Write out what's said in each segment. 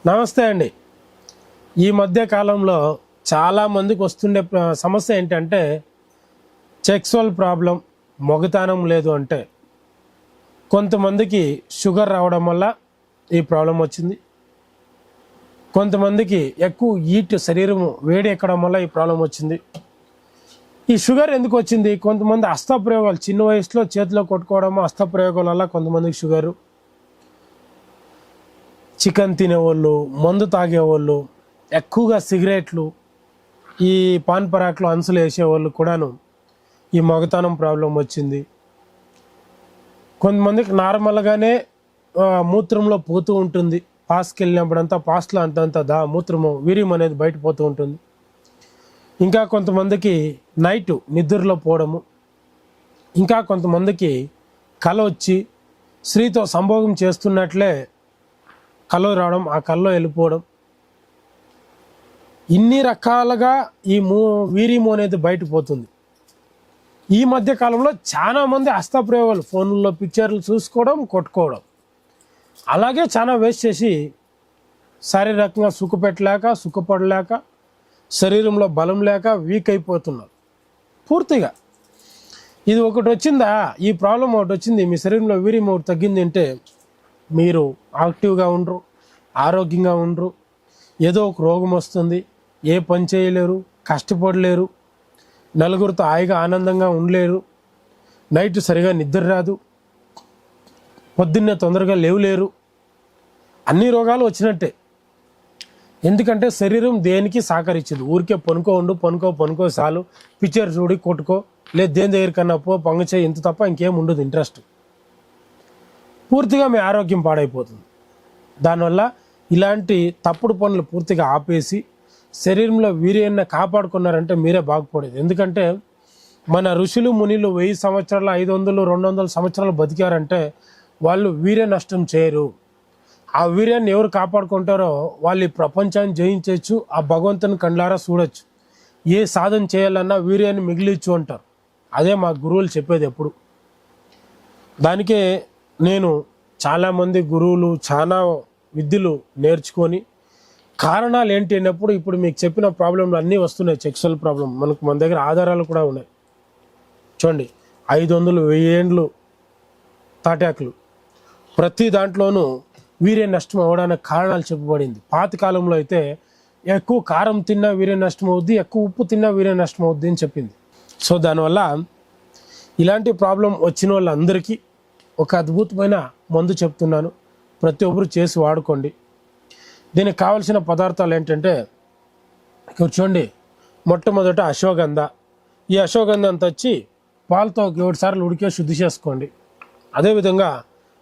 నమస్తే అండి. ఈ మధ్య కాలంలో చాలామందికి వస్తుండే సమస్య ఏంటంటే సెక్సువల్ ప్రాబ్లం, మొగతానం లేదు అంటే. కొంతమందికి షుగర్ రావడం వల్ల ఈ ప్రాబ్లం వచ్చింది. కొంతమందికి ఎక్కువ హీట్, శరీరం వేడి ఎక్కడం వల్ల ఈ ప్రాబ్లం వచ్చింది. ఈ షుగర్ ఎందుకు వచ్చింది? కొంతమంది హస్తప్రయోగాలు, చిన్న వయసులో చేతిలో కొట్టుకోవడము, హస్తప్రయోగాల వల్ల కొంతమందికి షుగరు. చికెన్ తినేవాళ్ళు, మందు తాగేవాళ్ళు, ఎక్కువగా సిగరెట్లు, ఈ పాన్ పరాకులు అంచులు వేసేవాళ్ళు కూడాను ఈ మొగతనం ప్రాబ్లం వచ్చింది. కొంతమందికి నార్మల్గానే మూత్రంలో పోతూ ఉంటుంది. పాస్కి వెళ్ళినప్పుడంతా పాస్లో అంతంత మూత్రము, వీర్యం అనేది బయట పోతూ ఉంటుంది. ఇంకా కొంతమందికి నైటు నిద్రలో పోవడము, ఇంకా కొంతమందికి కల వచ్చి స్త్రీతో సంభోగం చేస్తున్నట్లే కల్లో రావడం, ఆ కల్లో వెళ్ళిపోవడం. ఇన్ని రకాలుగా ఈ వీర్యము అనేది బయటపోతుంది. ఈ మధ్య కాలంలో చాలామంది హస్తప్రయోగాలు, ఫోన్లలో పిక్చర్లు చూసుకోవడం, కొట్టుకోవడం, అలాగే చాలా వేస్ట్ చేసి శారీరకంగా సుఖపడలేక శరీరంలో బలం లేక వీక్ అయిపోతున్నారు పూర్తిగా. ఇది ఒకటి వచ్చిందా, ఈ ప్రాబ్లం ఒకటి వచ్చింది, మీ శరీరంలో వీర్యం ఒకటి తగ్గింది అంటే మీరు యాక్టివ్గా ఉండరు, ఆరోగ్యంగా ఉండరు, ఏదో ఒక రోగం వస్తుంది, ఏ పని చేయలేరు, కష్టపడలేరు, నలుగురితో హాయిగా ఆనందంగా ఉండలేరు, నైట్ సరిగా నిద్ర రాదు, పొద్దున్నే తొందరగా లేవలేరు. అన్ని రోగాలు వచ్చినట్టే. ఎందుకంటే శరీరం దేనికి సహకరించదు. ఊరికే పనుకో చాలు, పిక్చర్ చూడి కొట్టుకో, లేదు దేని దగ్గర కన్నా పంగ చేయి, ఇంత తప్ప ఇంకేం ఉండదు ఇంట్రెస్ట్. పూర్తిగా మీ ఆరోగ్యం పాడైపోతుంది. దానివల్ల ఇలాంటి తప్పుడు పనులు పూర్తిగా ఆపేసి శరీరంలో వీర్యాన్ని కాపాడుకున్నారంటే మీరే బాగుపడేది. ఎందుకంటే మన ఋషులు మునిలు 1000 సంవత్సరాలు, 500, 200 సంవత్సరాలు బతికారంటే వాళ్ళు వీర్య నష్టం చేయరు. ఆ వీర్యాన్ని ఎవరు కాపాడుకుంటారో వాళ్ళు ఈ ప్రపంచాన్ని జయించవచ్చు, ఆ భగవంతుని కండ్లారా చూడొచ్చు. ఏ సాధన చేయాలన్నా వీర్యాన్ని మిగిలిచ్చు అంటారు. అదే మా గురువులు చెప్పేది ఎప్పుడు. దానికే నేను చాలామంది గురువులు చాలా విద్యలు నేర్చుకొని కారణాలు ఏంటి అన్నప్పుడు ఇప్పుడు మీకు చెప్పిన ప్రాబ్లంలు అన్నీ వస్తున్నాయి. సెక్సువల్ ప్రాబ్లం మన దగ్గర ఆధారాలు కూడా ఉన్నాయి. చూడండి, 500, 1000 ఏండ్లు తాటాకులు, ప్రతి దాంట్లోనూ వీర్య నష్టం అవ్వడానికి కారణాలు చెప్పబడింది. పాత కాలంలో అయితే ఎక్కువ కారం తిన్నా వీర్య నష్టం అవుద్ది, ఎక్కువ ఉప్పు తిన్నా వీర్య నష్టం అవుద్ది అని చెప్పింది. సో దానివల్ల ఇలాంటి ప్రాబ్లం వచ్చిన వాళ్ళందరికీ ఒక అద్భుతమైన మందు చెప్తున్నాను, ప్రతి ఒక్కరు చేసి వాడుకోండి. దీనికి కావలసిన పదార్థాలు ఏంటంటే చూడండి, మొట్టమొదట అశ్వగంధ. ఈ అశ్వగంధం తెచ్చి పాలతో 7 సార్లు ఉడికే శుద్ధి చేసుకోండి. అదేవిధంగా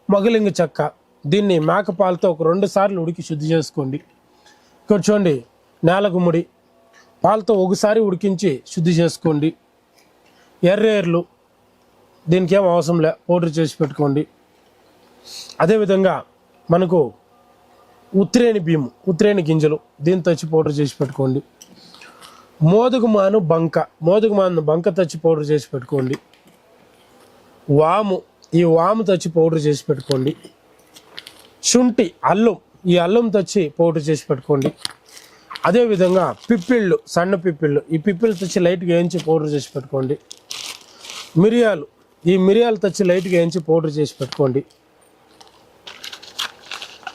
మొగలింగ చెక్క, దీన్ని మేకపాలతో ఒక 2 సార్లు ఉడికి శుద్ధి చేసుకోండి. ఇక్కడ చూడండి, నేలగుమ్మడి, పాలతో ఒకసారి ఉడికించి శుద్ధి చేసుకోండి. ఎర్రేర్లు, దీనికి ఏం అవసరం లే, పౌడర్ చేసి పెట్టుకోండి. అదేవిధంగా మనకు ఉత్రేణి బియ్యం, ఉత్రేణి గింజలు, దీన్ని తెచ్చి పౌడర్ చేసి పెట్టుకోండి. మోదుగుమాను బంక తెచ్చి పౌడర్ చేసి పెట్టుకోండి. వాము, ఈ వాము తెచ్చి పౌడర్ చేసి పెట్టుకోండి. శుంఠి, అల్లం, ఈ అల్లం తెచ్చి పౌడర్ చేసి పెట్టుకోండి. అదేవిధంగా పిప్పిళ్ళు, సన్న పిప్పిళ్ళు, ఈ పిప్పిళ్ళు తెచ్చి లైట్గా వేయించి పౌడర్ చేసి పెట్టుకోండి. మిరియాలు, ఈ మిరియాలు తెచ్చి లైట్గా వేయించి పౌడర్ చేసి పెట్టుకోండి.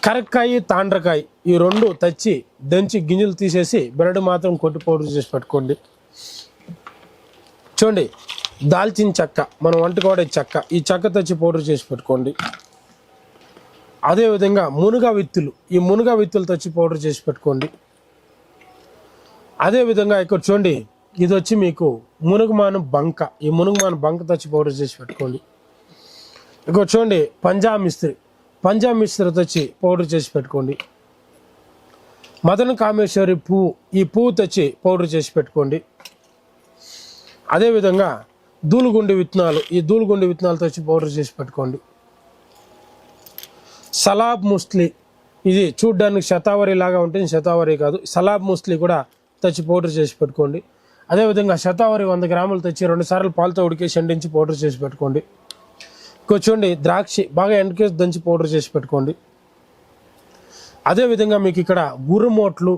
కరక్కాయ, తాండ్రకాయ, ఈ 2 తెచ్చి దంచి గింజలు తీసేసి బ్రెడ్ మాత్రం కొట్టి పౌడర్ చేసి పెట్టుకోండి. చూడండి, దాల్చిన చెక్క, మనం వంటకు వాడే చెక్క, ఈ చెక్క తెచ్చి పౌడర్ చేసి పెట్టుకోండి. అదేవిధంగా మునగ విత్తులు, ఈ మునగ విత్తులు తెచ్చి పౌడర్ చేసి పెట్టుకోండి. అదేవిధంగా ఇక్కడ చూడండి, ఇది వచ్చి మీకు మునుగుమాను బంక, ఈ మునుగుమాను బంక తెచ్చి పౌడర్ చేసి పెట్టుకోండి. ఇక్కడ చూడండి, పంజాబ్ మిస్త్రి తెచ్చి పౌడర్ చేసి పెట్టుకోండి. మదన కామేశ్వరి పువ్వు, ఈ పువ్వు తెచ్చి పౌడర్ చేసి పెట్టుకోండి. అదేవిధంగా దూలుగుండి విత్తనాలు, ఈ దూలుగుండి విత్తనాలు తెచ్చి పౌడర్ చేసి పెట్టుకోండి. సలాబ్ ముస్లి, ఇది చూడ్డానికి శతావరి లాగా ఉంటుంది, శతావరి కాదు, సలాబ్ ముస్లి కూడా తెచ్చి పౌడర్ చేసి పెట్టుకోండి. అదేవిధంగా శతావరి 100 గ్రాములు తెచ్చి 2 సార్లు పాలతో ఉడికేసి ఎండించి పౌడర్ చేసి పెట్టుకోండి. కూర్చోండి, ద్రాక్ష బాగా ఎండకేసి దంచి పౌడర్ చేసి పెట్టుకోండి. అదేవిధంగా మీకు ఇక్కడ గురుమోట్లు,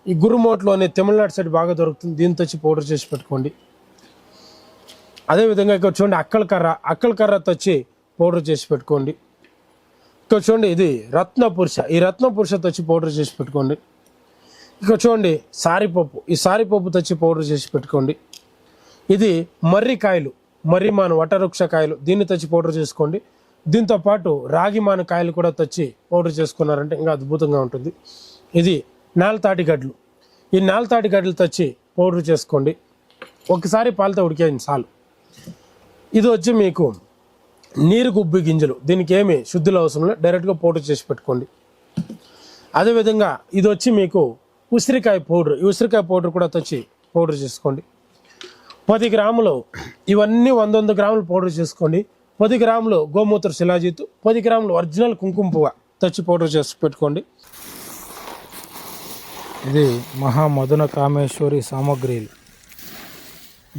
ఈ గురుమోట్లు అనే తమిళనాడు సైడ్ బాగా దొరుకుతుంది, దీంతో వచ్చి పౌడర్ చేసి పెట్టుకోండి. అదేవిధంగా ఇక్కడ చూడండి అక్కల కర్రతో వచ్చి పౌడర్ చేసి పెట్టుకోండి. ఇక్కడ చూడండి ఇది రత్నపురుష, ఈ రత్నపురుషతో వచ్చి పౌడర్ చేసి పెట్టుకోండి. ఇక్కడ చూడండి సారిపప్పు, ఈ సారిపప్పుతో వచ్చి పౌడర్ చేసి పెట్టుకోండి. ఇది మర్రికాయలు, మర్రిమాను వటవృక్ష కాయలు, దీన్ని తెచ్చి పౌడర్ చేసుకోండి. దీంతో పాటు రాగిమాను కాయలు కూడా తెచ్చి పౌడర్ చేసుకున్నారంటే ఇంకా అద్భుతంగా ఉంటుంది. ఇది నేలతాటి గడ్డలు, ఈ నేలతాటి గడ్డలు తెచ్చి పౌడర్ చేసుకోండి. ఒకసారి పాలతో ఉడికేయండి చాలు. ఇది వచ్చి మీకు నీరు గుబ్బి గింజలు, దీనికి ఏమి శుద్ధులు అవసరం లేదు, డైరెక్ట్గా పౌడర్ చేసి పెట్టుకోండి. అదేవిధంగా ఇది వచ్చి మీకు ఉసిరికాయ పౌడర్, ఈ ఉసిరికాయ పౌడర్ కూడా తెచ్చి పౌడర్ చేసుకోండి. 10 గ్రాములు ఇవన్నీ 100 గ్రాములు పౌడర్ చేసుకోండి. 10 గ్రాములు గోమూత్ర శిలాజీతు, 10 గ్రాములు ఒరిజినల్ కుంకుమ పువ్వు తెచ్చి పౌడర్ చేసి పెట్టుకోండి. ఇది మహామదన కామేశ్వరి సామగ్రిలు.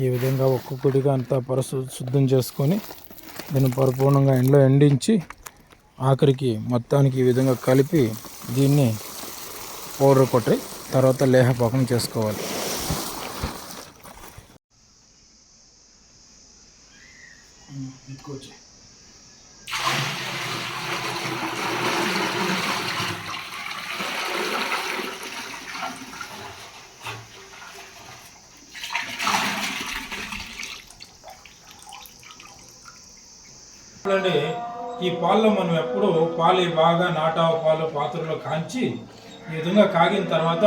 ఈ విధంగా ఒక్కొక్కటిగా అంతా శుద్ధం చేసుకొని దీన్ని పరిపూర్ణంగా ఎండలో ఎండించి ఆఖరికి మొత్తానికి ఈ విధంగా కలిపి దీన్ని పౌడర్ కొట్టి తర్వాత లేహపాకం చేసుకోవాలి. చూడండి, ఈ పాలలో మనం ఎప్పుడు పాలు బాగా నాటావు పాలు పాత్రలో కాంచి ఈ విధంగా కాగిన తర్వాత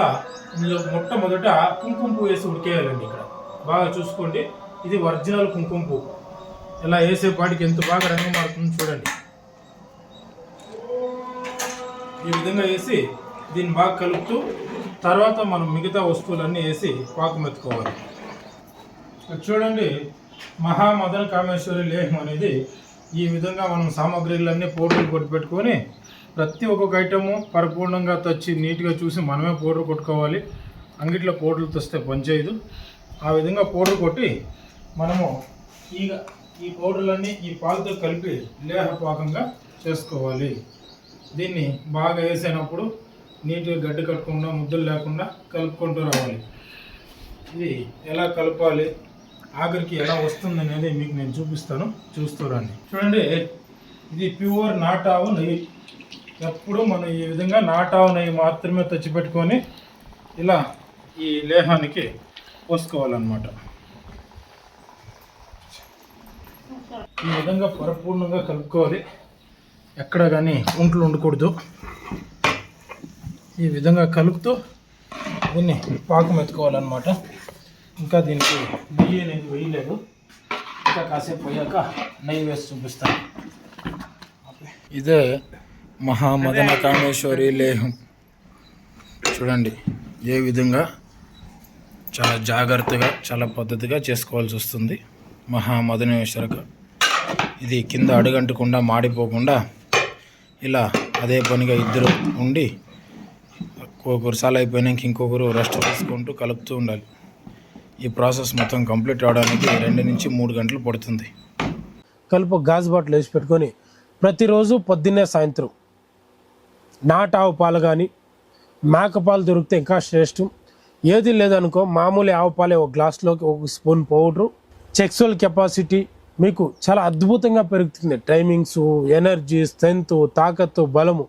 ఇందులో మొట్టమొదట కుంకుమ పువ్వు వేసి ఉడికేయాలండి. ఇక్కడ బాగా చూసుకోండి, ఇది ఒరిజినల్ కుంకుమ పువ్వు. ఇలా వేసేపాటికి ఎంత బాగా రంగు మారుతుంది చూడండి. ఈ విధంగా వేసి దీన్ని బాగా కలుపుతూ తర్వాత మనం మిగతా వస్తువులన్నీ వేసి పాకం ఎత్తుకోవాలి. చూడండి, మహామదన కామేశ్వరి లేహం అనేది ఈ విధంగా మనం సామాగ్రిలన్నీ పౌడర్లు కొట్టి పెట్టుకొని ప్రతి ఒక్కొక్క ఐటము పరిపూర్ణంగా తెచ్చి నీట్గా చూసి మనమే పౌడర్ కొట్టుకోవాలి. అంగిట్లో పౌడర్లు తెస్తే పనిచేయదు. ఆ విధంగా పౌడర్ కొట్టి మనము ఈ పౌడర్లన్నీ ఈ పాలతో కలిపి లేహపాకంగా చేసుకోవాలి. దీన్ని బాగా వేసినప్పుడు నీట్గా గడ్డి కట్టకుండా ముద్దలు లేకుండా కలుపుకుంటూ రావాలి. ఇది ఎలా కలపాలి, ఆఖరికి ఎలా వస్తుంది అనేది మీకు నేను చూపిస్తాను, చూస్తూ రండి. చూడండి, ఇది ప్యూర్ నాటావు నెయ్యి. ఎప్పుడు మనం ఈ విధంగా నాటావు నెయ్యి మాత్రమే తెచ్చిపెట్టుకొని ఇలా ఈ లేహానికి పోసుకోవాలన్నమాట. ఈ విధంగా పరిపూర్ణంగా కలుపుకోవాలి, ఎక్కడ కానీ ఉంట్లు ఉండకూడదు. ఈ విధంగా కలుపుతూ దీన్ని పాకం ఎత్తుకోవాలన్నమాట. ఇంకా దీనికి నెయ్యి అనేది వేయలేదు, ఇంకా కాసేపు పోయాక నెయ్యి వేసి చూపిస్తాను. ఇదే మహామదన కామేశ్వరి లేహం. చూడండి ఏ విధంగా చాలా జాగ్రత్తగా చాలా పద్ధతిగా చేసుకోవాల్సి వస్తుంది. మహామదనేశ్వర ఇది కింద అడుగంటకుండా మాడిపోకుండా ఇలా అదే పనిగా ఇద్దరు ఉండి ఒక్కొక్కరు సాల అయిపోయినాక ఇంకొకరు రెస్ట్ తీసుకుంటూ కలుపుతూ ఉండాలి. ఈ ప్రాసెస్ మొత్తం కంప్లీట్ అవడానికి 2 నుంచి 3 గంటలు పడుతుంది. కలుపు గాజు బాటిల్ వేసి పెట్టుకొని ప్రతిరోజు పొద్దున్నే సాయంత్రం నాటావు పాలు కానీ మేక పాలు దొరికితే ఇంకా శ్రేష్టం. ఏది లేదనుకో మామూలు ఆవు పాలే ఒక గ్లాస్లోకి 1 స్పూన్ పౌడరు. సెక్సువల్ కెపాసిటీ మీకు చాలా అద్భుతంగా పెరుగుతుంది. టైమింగ్స్, ఎనర్జీ, స్ట్రెంత్, తాకత్తు, బలము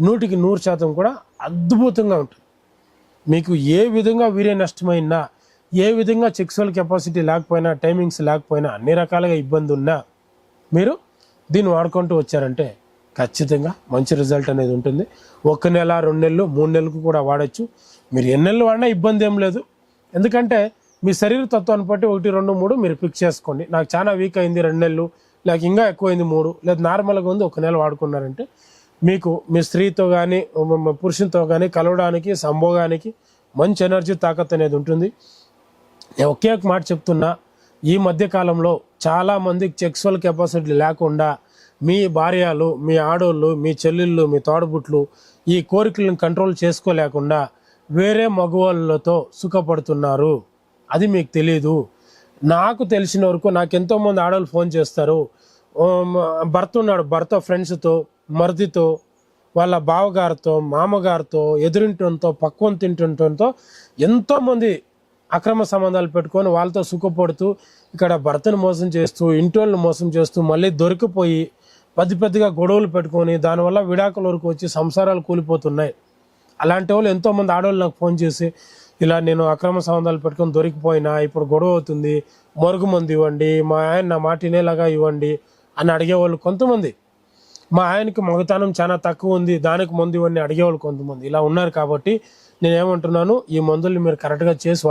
100కి 100% కూడా అద్భుతంగా ఉంటుంది. మీకు ఏ విధంగా వీర్య నష్టమైనా, ఏ విధంగా సెక్సువల్ కెపాసిటీ లేకపోయినా, టైమింగ్స్ లేకపోయినా, అన్ని రకాలుగా ఇబ్బంది ఉన్నా మీరు దీన్ని వాడుకుంటూ వచ్చారంటే ఖచ్చితంగా మంచి రిజల్ట్ అనేది ఉంటుంది. 1 నెల, 2 నెలలు, 3 నెలలకు కూడా వాడచ్చు. మీరు ఎన్ని నెలలు వాడినా ఇబ్బంది ఏం లేదు. ఎందుకంటే మీ శరీర తత్వాన్ని బట్టి 1, 2, 3 మీరు ఫిక్స్ చేసుకోండి. నాకు చాలా వీక్ అయింది 2 నెలలు, లేక ఇంకా ఎక్కువైంది 3, లేదా నార్మల్గా ఉంది 1 నెల వాడుకున్నారంటే మీకు మీ స్త్రీతో కానీ పురుషునితో కానీ కలవడానికి, సంభోగానికి మంచి ఎనర్జీ, తాకత్ అనేది ఉంటుంది. నేను ఒకే ఒక మాట చెప్తున్నా, ఈ మధ్యకాలంలో చాలామందికి సెక్సువల్ కెపాసిటీ లేకుండా మీ భార్యలు, మీ ఆడోళ్ళు, మీ చెల్లెళ్ళు, మీ తోడబుట్లు ఈ కోరికలను కంట్రోల్ చేసుకోలేకుండా వేరే మగవాళ్ళతో సుఖపడుతున్నారు. అది మీకు తెలీదు. నాకు తెలిసిన వరకు నాకు ఎంతోమంది ఆడవాళ్ళు ఫోన్ చేస్తారు, భర్త ఉన్నాడు, భర్త ఫ్రెండ్స్తో, మరిదితో వాళ్ళ బావగారితో, మామగారితో, ఎదురింటితో, పక్వం తింటుంటంతో ఎంతోమంది అక్రమ సంబంధాలు పెట్టుకొని వాళ్ళతో సుఖపడుతూ ఇక్కడ భర్తను మోసం చేస్తూ, ఇంటోళ్ళని మోసం చేస్తూ, మళ్ళీ దొరికిపోయి పెద్దగా గొడవలు పెట్టుకొని దానివల్ల విడాకుల వరకు వచ్చి సంసారాలు కూలిపోతున్నాయి. అలాంటి వాళ్ళు ఎంతోమంది ఆడవాళ్ళు నాకు ఫోన్ చేసి, ఇలా నేను అక్రమ సంబంధాలు పెట్టుకొని దొరికిపోయినా, ఇప్పుడు గొడవ అవుతుంది, మరుగు మంది ఇవ్వండి, మా ఆయన నా మాట వినేలాగా ఇవ్వండి అని అడిగేవాళ్ళు కొంతమంది. మా ఆయనకి మగతనం చాలా తక్కువ ఉంది, దానికి మందు ఇవన్నీ అడిగేవాళ్ళు కొంతమంది ఇలా ఉన్నారు. కాబట్టి నేనేమంటున్నాను, ఈ మందుల్ని మీరు కరెక్ట్గా చేసి